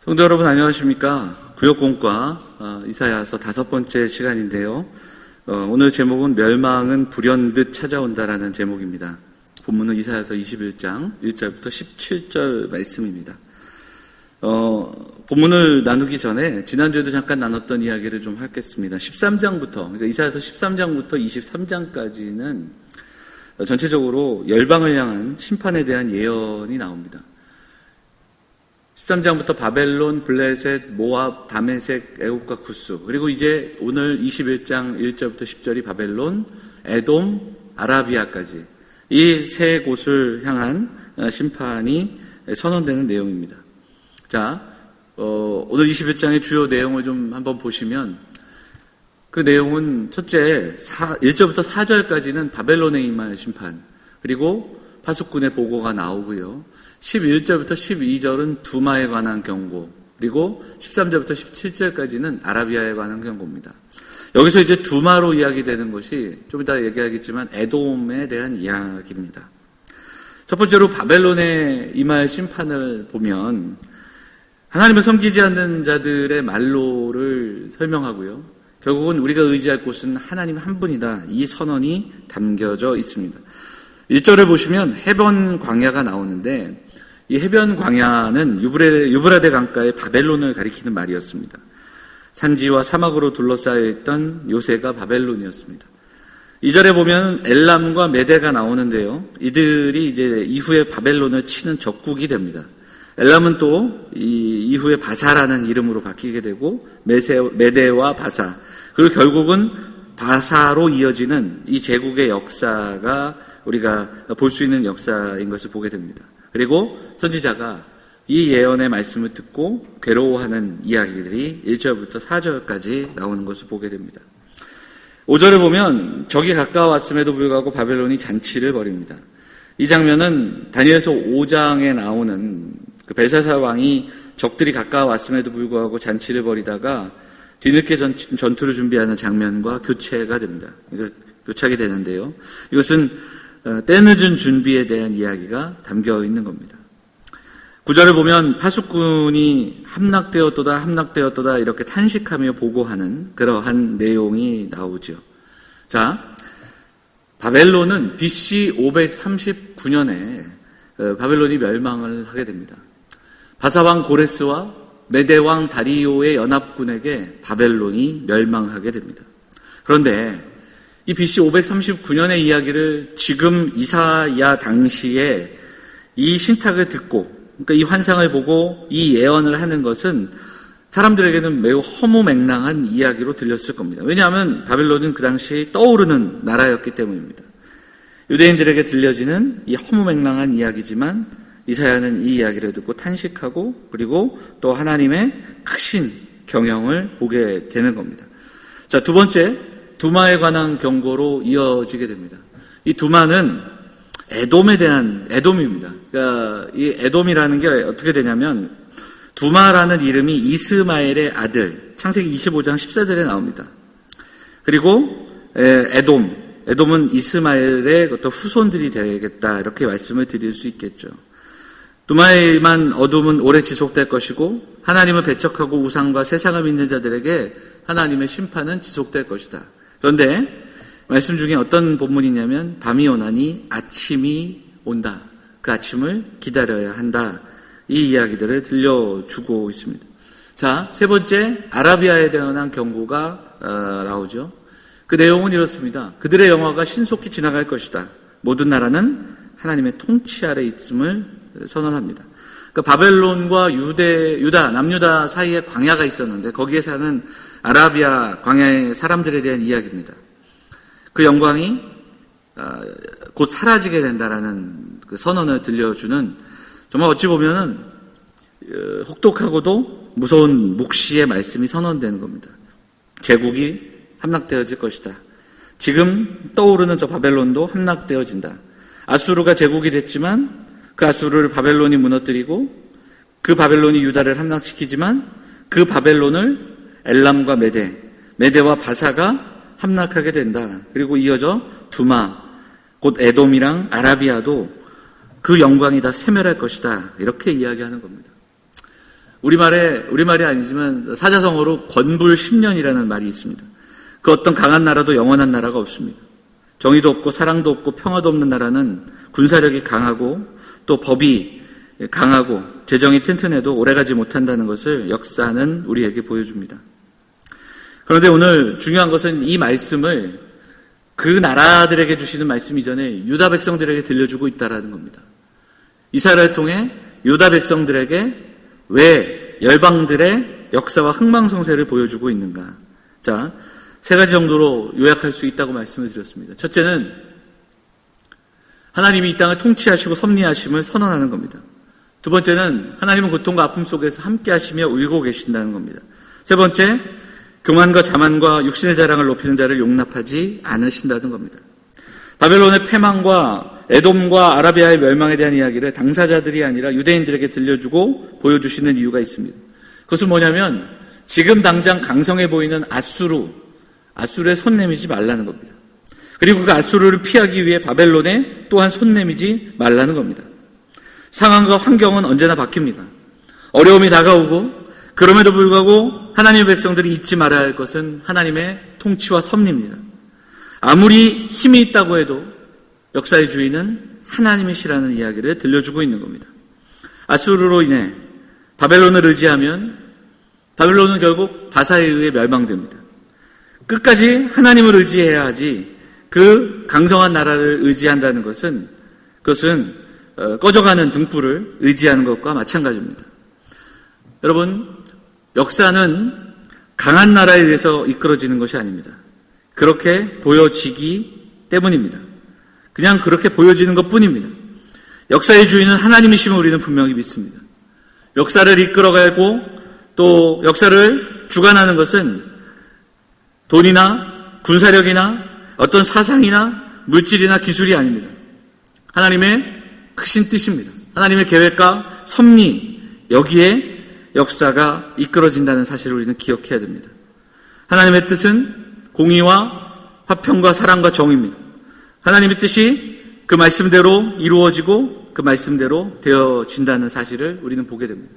성도 여러분 안녕하십니까? 구역공과 이사야서 5번째 시간인데요. 오늘 제목은 멸망은 불현듯 찾아온다라는 제목입니다. 본문은 이사야서 21장 1절부터 17절 말씀입니다. 본문을 나누기 전에 지난주에도 잠깐 나눴던 이야기를 좀 하겠습니다. 13장부터 그러니까 이사야서 13장부터 23장까지는 전체적으로 열방을 향한 심판에 대한 예언이 나옵니다. 13장부터 바벨론, 블레셋, 모압, 다메섹, 애굽과 구스, 그리고 이제 오늘 21장 1절부터 10절이 바벨론, 에돔, 아라비아까지 이 세 곳을 향한 심판이 선언되는 내용입니다. 자, 오늘 21장의 주요 내용을 좀 한번 보시면 그 내용은 첫째 1절부터 4절까지는 바벨론에 임할 심판, 그리고 파수꾼의 보고가 나오고요. 11절부터 12절은 두마에 관한 경고, 그리고 13절부터 17절까지는 아라비아에 관한 경고입니다. 여기서 이제 두마로 이야기되는 것이 좀 이따 얘기하겠지만 에돔에 대한 이야기입니다. 첫 번째로 바벨론에 임할 심판을 보면 하나님을 섬기지 않는 자들의 말로를 설명하고요. 결국은 우리가 의지할 곳은 하나님 한 분이다. 이 선언이 담겨져 있습니다. 1절을 보시면 해변 광야가 나오는데 이 해변 광야는 유브라데 강가의 바벨론을 가리키는 말이었습니다. 산지와 사막으로 둘러싸여 있던 요새가 바벨론이었습니다. 2절에 보면 엘람과 메대가 나오는데요. 이들이 이제 이후에 바벨론을 치는 적국이 됩니다. 엘람은 또 이후에 바사라는 이름으로 바뀌게 되고 메대와 바사, 그리고 결국은 바사로 이어지는 이 제국의 역사가 우리가 볼 수 있는 역사인 것을 보게 됩니다. 그리고 선지자가 이 예언의 말씀을 듣고 괴로워하는 이야기들이 1절부터 4절까지 나오는 것을 보게 됩니다. 5절을 보면 적이 가까워왔음에도 불구하고 바벨론이 잔치를 벌입니다. 이 장면은 다니엘서 5장에 나오는 그 벨사살 왕이 적들이 가까워왔음에도 불구하고 잔치를 벌이다가 뒤늦게 전투를 준비하는 장면과 교체가 됩니다. 교착이 되는데요. 이것은 때늦은 준비에 대한 이야기가 담겨 있는 겁니다. 9절을 보면 파수꾼이 함락되었도다 이렇게 탄식하며 보고하는 그러한 내용이 나오죠. 자, 바벨론은 BC 539년에 바벨론이 멸망을 하게 됩니다. 바사왕 고레스와 메대왕 다리오의 연합군에게 바벨론이 멸망하게 됩니다. 그런데 이 BC 539년의 이야기를 지금 이사야 당시에 이 신탁을 듣고, 그러니까 이 환상을 보고 이 예언을 하는 것은 사람들에게는 매우 허무맹랑한 이야기로 들렸을 겁니다. 왜냐하면 바벨론은 그 당시 떠오르는 나라였기 때문입니다. 유대인들에게 들려지는 이 허무맹랑한 이야기지만 이사야는 이 이야기를 듣고 탄식하고 그리고 또 하나님의 크신 경영을 보게 되는 겁니다. 자, 두 번째, 두마에 관한 경고로 이어지게 됩니다. 이 두마는 에돔입니다. 그러니까 이 에돔이라는 게 어떻게 되냐면 두마라는 이름이 이스마엘의 아들, 창세기 25장 14절에 나옵니다. 그리고 에돔은 이스마엘의 어떤 후손들이 되겠다, 이렇게 말씀을 드릴 수 있겠죠. 두마에만 어둠은 오래 지속될 것이고 하나님을 배척하고 우상과 세상을 믿는 자들에게 하나님의 심판은 지속될 것이다. 그런데 말씀 중에 어떤 본문이냐면 밤이 오나니 아침이 온다. 그 아침을 기다려야 한다. 이 이야기들을 들려주고 있습니다. 자, 세 번째, 아라비아에 대한 경고가 나오죠. 그 내용은 이렇습니다. 그들의 영화가 신속히 지나갈 것이다. 모든 나라는 하나님의 통치 아래 있음을 선언합니다. 그러니까 바벨론과 유다, 남유다 사이에 광야가 있었는데 거기에 사는 아라비아 광야의 사람들에 대한 이야기입니다. 그 영광이 곧 사라지게 된다라는 그 선언을 들려주는, 정말 어찌 보면은 혹독하고도 무서운 묵시의 말씀이 선언되는 겁니다. 제국이 함락되어질 것이다. 지금 떠오르는 저 바벨론도 함락되어진다. 아수르가 제국이 됐지만 그 아수르를 바벨론이 무너뜨리고 그 바벨론이 유다를 함락시키지만 그 바벨론을 엘람과 메대와 바사가 함락하게 된다. 그리고 이어져 두마, 곧 에돔이랑 아라비아도 그 영광이 다 세멸할 것이다. 이렇게 이야기하는 겁니다. 우리말이 아니지만 사자성어로 권불 10년이라는 말이 있습니다. 그 어떤 강한 나라도 영원한 나라가 없습니다. 정의도 없고 사랑도 없고 평화도 없는 나라는 군사력이 강하고 또 법이 강하고 재정이 튼튼해도 오래가지 못한다는 것을 역사는 우리에게 보여줍니다. 그런데 오늘 중요한 것은 이 말씀을 그 나라들에게 주시는 말씀 이전에 유다 백성들에게 들려주고 있다는 겁니다. 이스라엘을 통해 유다 백성들에게 왜 열방들의 역사와 흥망성쇠를 보여주고 있는가? 자, 세 가지 정도로 요약할 수 있다고 말씀을 드렸습니다. 첫째는 하나님이 이 땅을 통치하시고 섭리하심을 선언하는 겁니다. 두 번째는 하나님은 고통과 아픔 속에서 함께 하시며 울고 계신다는 겁니다. 세 번째, 교만과 자만과 육신의 자랑을 높이는 자를 용납하지 않으신다는 겁니다. 바벨론의 패망과 에돔과 아라비아의 멸망에 대한 이야기를 당사자들이 아니라 유대인들에게 들려주고 보여주시는 이유가 있습니다. 그것은 뭐냐면 지금 당장 강성해 보이는 아수르의 손 내미지 말라는 겁니다. 그리고 그 아수르를 피하기 위해 바벨론에 또한 손 내미지 말라는 겁니다. 상황과 환경은 언제나 바뀝니다. 어려움이 다가오고 그럼에도 불구하고 하나님의 백성들이 잊지 말아야 할 것은 하나님의 통치와 섭리입니다. 아무리 힘이 있다고 해도 역사의 주인은 하나님이시라는 이야기를 들려주고 있는 겁니다. 아수르로 인해 바벨론을 의지하면 바벨론은 결국 바사에 의해 멸망됩니다. 끝까지 하나님을 의지해야 하지 그 강성한 나라를 의지한다는 것은 그것은 꺼져가는 등불을 의지하는 것과 마찬가지입니다. 여러분, 역사는 강한 나라에 의해서 이끌어지는 것이 아닙니다. 그렇게 보여지기 때문입니다. 그냥 그렇게 보여지는 것뿐입니다. 역사의 주인은 하나님이심을 우리는 분명히 믿습니다. 역사를 이끌어가고 또 역사를 주관하는 것은 돈이나 군사력이나 어떤 사상이나 물질이나 기술이 아닙니다. 하나님의 크신 뜻입니다. 하나님의 계획과 섭리, 여기에 역사가 이끌어진다는 사실을 우리는 기억해야 됩니다. 하나님의 뜻은 공의와 화평과 사랑과 정의입니다. 하나님의 뜻이 그 말씀대로 이루어지고 그 말씀대로 되어진다는 사실을 우리는 보게 됩니다.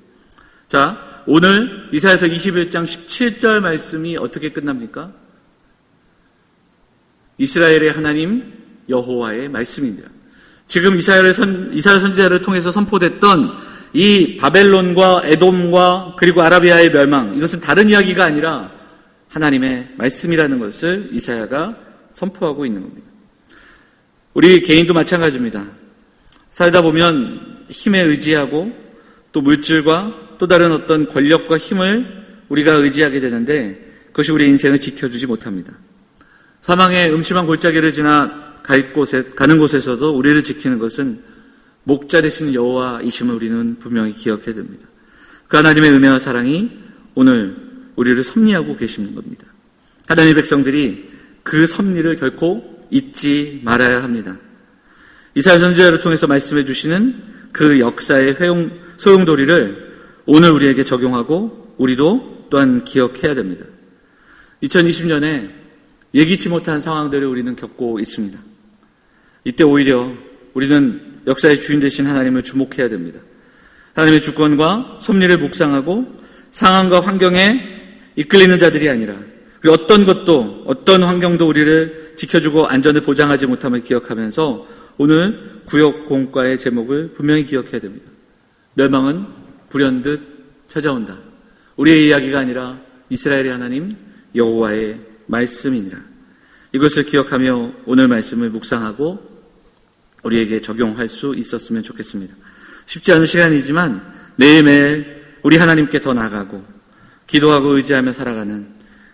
자, 오늘 이사야서 21장 17절 말씀이 어떻게 끝납니까? 이스라엘의 하나님 여호와의 말씀입니다. 지금 이사야 선지자를 통해서 선포됐던 이 바벨론과 에돔과 그리고 아라비아의 멸망, 이것은 다른 이야기가 아니라 하나님의 말씀이라는 것을 이사야가 선포하고 있는 겁니다. 우리 개인도 마찬가지입니다. 살다 보면 힘에 의지하고 또 물질과 또 다른 어떤 권력과 힘을 우리가 의지하게 되는데 그것이 우리 인생을 지켜주지 못합니다. 사망의 음침한 골짜기를 지나 가는 곳에서도 우리를 지키는 것은 목자 되시는 여호와이심을 우리는 분명히 기억해야 됩니다. 그 하나님의 은혜와 사랑이 오늘 우리를 섭리하고 계시는 겁니다. 하나님의 백성들이 그 섭리를 결코 잊지 말아야 합니다. 이사야 선지자를 통해서 말씀해 주시는 그 역사의 소용돌이를 오늘 우리에게 적용하고 우리도 또한 기억해야 됩니다. 2020년에 예기치 못한 상황들을 우리는 겪고 있습니다. 이때 오히려 우리는 역사의 주인 되신 하나님을 주목해야 됩니다. 하나님의 주권과 섭리를 묵상하고 상황과 환경에 이끌리는 자들이 아니라 그리고 어떤 것도 어떤 환경도 우리를 지켜주고 안전을 보장하지 못함을 기억하면서 오늘 구역 공과의 제목을 분명히 기억해야 됩니다. 멸망은 불현듯 찾아온다. 우리의 이야기가 아니라 이스라엘의 하나님 여호와의 말씀이니라. 이것을 기억하며 오늘 말씀을 묵상하고 우리에게 적용할 수 있었으면 좋겠습니다. 쉽지 않은 시간이지만 매일매일 우리 하나님께 더 나아가고 기도하고 의지하며 살아가는,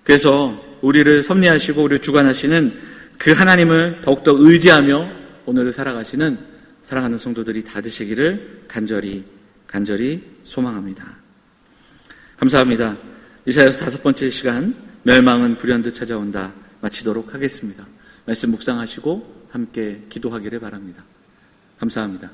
그래서 우리를 섭리하시고 우리를 주관하시는 그 하나님을 더욱더 의지하며 오늘을 살아가시는 사랑하는 성도들이 다 되시기를 간절히 소망합니다. 감사합니다. 이사야서 5번째 시간 멸망은 불현듯 찾아온다 마치도록 하겠습니다. 말씀 묵상하시고 함께 기도하기를 바랍니다. 감사합니다.